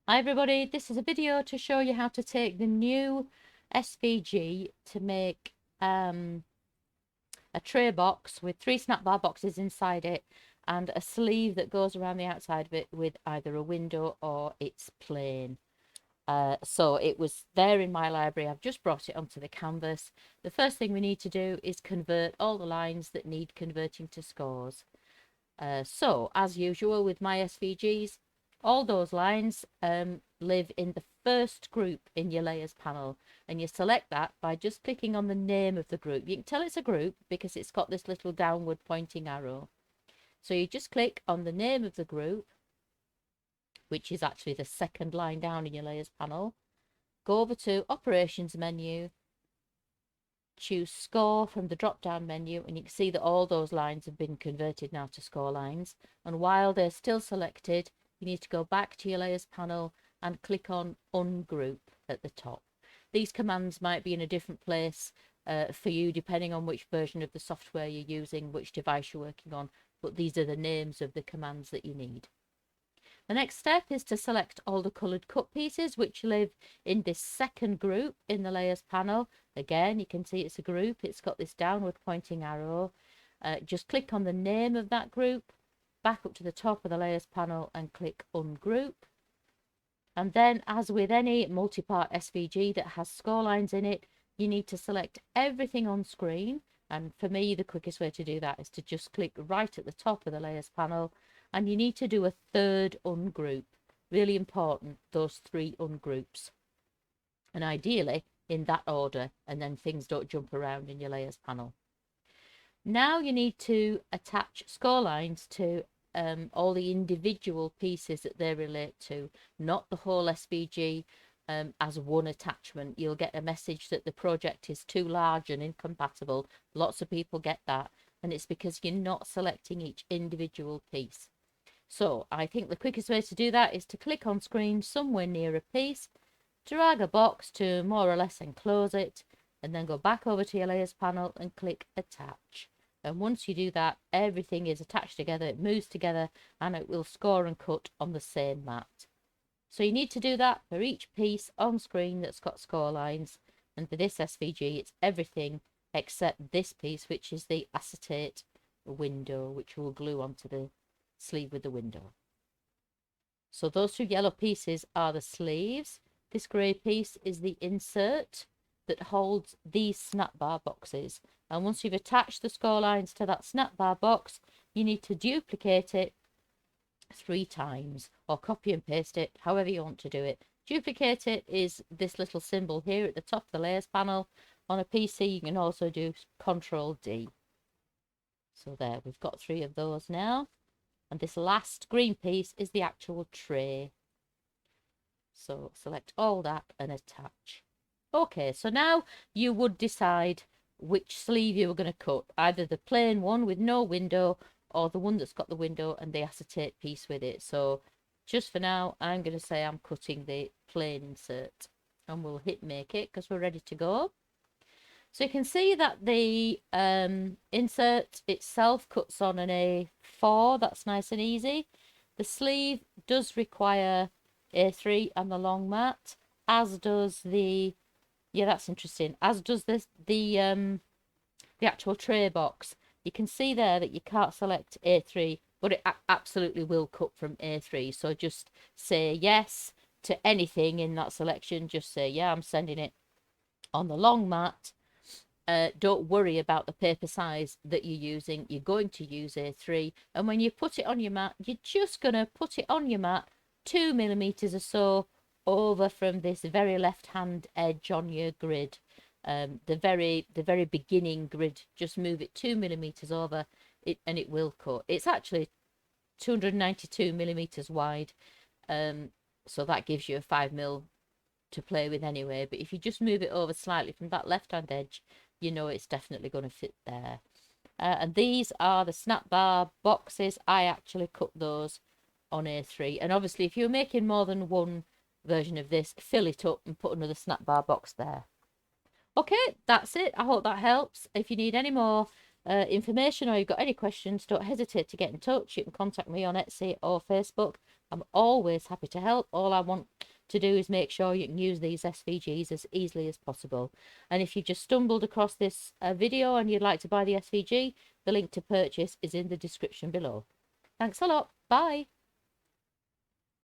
Hi everybody, this is a video to show you how to take the new SVG to make a tray box with 3 snap bar boxes inside it and a sleeve that goes around the outside of it with either a window or it's plain. So it was there in my library. I've just brought it onto the canvas. The first thing we need to do is convert all the lines that need converting to scores. So as usual with my SVGs, all those lines live in the first group in your layers panel, and you select that by just clicking on the name of the group. You can tell it's a group because it's got this little downward pointing arrow. So you just click on the name of the group, which is actually the second line down in your layers panel. Go over to Operations menu, choose Score from the drop down menu, and you can see that all those lines have been converted now to score lines. And while they're still selected, you need to go back to your layers panel and click on Ungroup at the top. These commands might be in a different place for you depending on which version of the software you're using, which device you're working on, but these are the names of the commands that you need. The next step is to select all the coloured cut pieces which live in this second group in the layers panel. Again, you can see it's a group. It's got this downward pointing arrow. Just click on the name of that group, back up to the top of the layers panel and click Ungroup. And then, as with any multi-part SVG that has score lines in it, you need to select everything on screen. And for me, the quickest way to do that is to just click right at the top of the layers panel, and you need to do a third ungroup. Really important, those 3 ungroups. And ideally in that order, and then things don't jump around in your layers panel. Now you need to attach score lines to all the individual pieces that they relate to, not the whole SVG as one attachment. You'll get a message that the project is too large and incompatible. Lots of people get that, and it's because you're not selecting each individual piece. So I think the quickest way to do that is to click on screen somewhere near a piece, drag a box to more or less enclose it, and then go back over to your layers panel and click attach. And once you do that, everything is attached together, it moves together, and it will score and cut on the same mat. So you need to do that for each piece on screen that's got score lines. And for this SVG, it's everything except this piece, which is the acetate window, which we'll glue onto the sleeve with the window. So those 2 yellow pieces are the sleeves. This grey piece is the insert that holds these snap bar boxes. And once you've attached the score lines to that snap bar box, you need to duplicate it 3 times or copy and paste it, however you want to do it. Duplicate it is this little symbol here at the top of the layers panel. On a PC, you can also do Control D. So there, we've got 3 of those now. And this last green piece is the actual tray. So select all that and attach. Okay, so now you would decide which sleeve you were going to cut, either the plain one with no window or the one that's got the window and the acetate piece with it. So just for now, I'm going to say I'm cutting the plain insert, and we'll hit make it because we're ready to go. So you can see that the insert itself cuts on an A4. That's nice and easy. The sleeve does require A3 and the long mat, as does the, yeah, that's interesting, as does this the actual tray box. You can see there that you can't select A3, but it absolutely will cut from A3. So just say yes to anything in that selection. Just say, yeah, I'm sending it on the long mat. Don't worry about the paper size that you're using. You're going to use A3, and when you put it on your mat, you're just going to put it on your mat 2 millimeters or so over from this very left hand edge on your grid. The very beginning grid, just move it 2 millimeters over it and it will cut. It's actually 292 millimeters wide, so that gives you a 5 mil to play with anyway. But if you just move it over slightly from that left hand edge, you know it's definitely going to fit there. And these are the snap bar boxes. I actually cut those on A3, and obviously if you're making more than one version of this, fill it up and put another snap bar box there. Okay, that's it. I hope that helps. If you need any more information or you've got any questions, don't hesitate to get in touch. You can contact me on Etsy or Facebook. I'm always happy to help. All I want to do is make sure you can use these SVGs as easily as possible. And if you've just stumbled across this video and you'd like to buy the SVG, the link to purchase is in the description below. Thanks a lot. Bye.